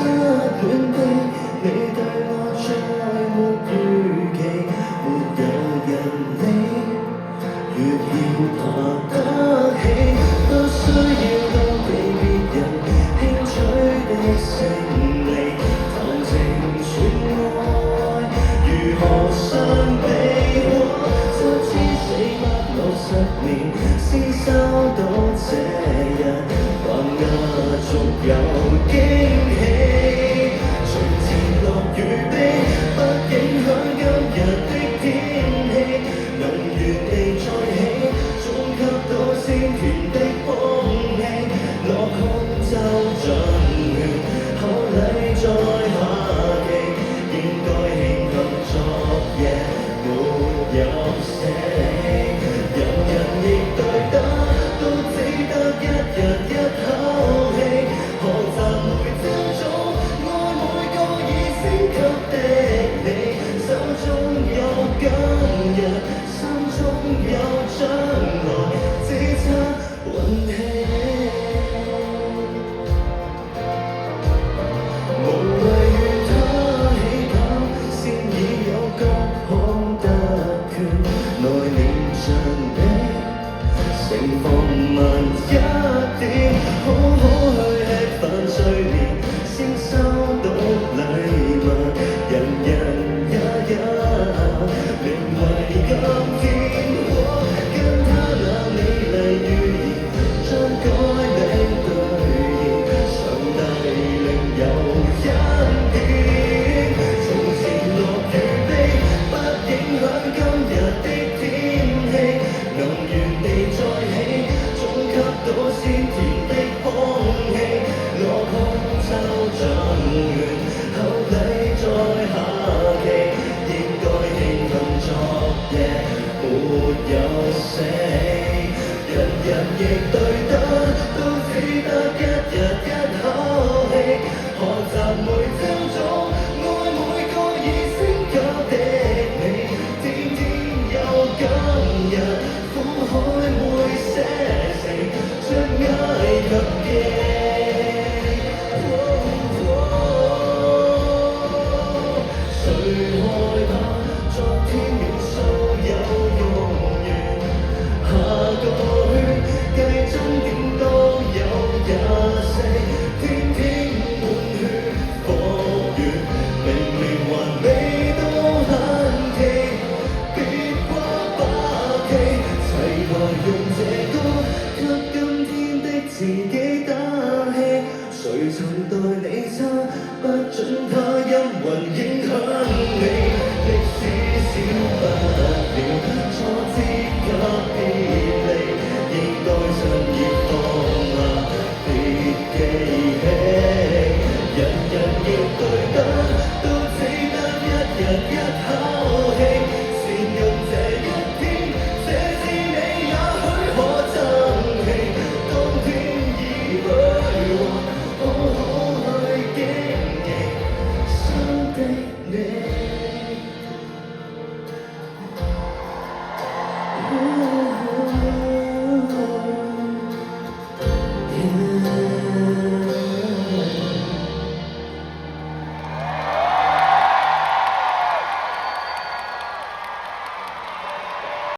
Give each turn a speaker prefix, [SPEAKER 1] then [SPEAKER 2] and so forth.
[SPEAKER 1] 戀的，你對我再沒預期，沒有人理，越要爬得起，不需要多比別人輕取的勝利，談情說愛如何相比？我10千460年先收到這日，還壓軸有驚喜，隨節落與悲，不影響今日的天氣，能原地再起，總給到鮮甜的空氣，落空就盡血，口禮在下期，應該慶幸昨夜沒有死，人人亦對得，都只得一日一口氣，學習每朝早愛每個已升級的你，手中有今日，心中有將來，只差運氣。無謂與他起跑，先已有各項特權，來連着你，情況慢一點，好好去吃飯聚年，先收到禮物，人人也有，名為今天，跟他那美麗預言，將改名兌現，上帝另有恩典，從前落與悲，不影響今日的天氣，能原地再起，總給到鮮甜的空氣，落空就盡完，口禮在下期，應該慶幸昨夜沒有死，人人亦對得，都只得一日一口氣，學習每朝早愛每個已升級的你，天天有今日，苦海會寫成出埃及記。誰害怕昨天元素有用完，下個圈計終點都有24，天天滿血復原，明明還未到限期，別掛把旗，齊來用這歌給今天的自己打氣，誰曾待你差，不准他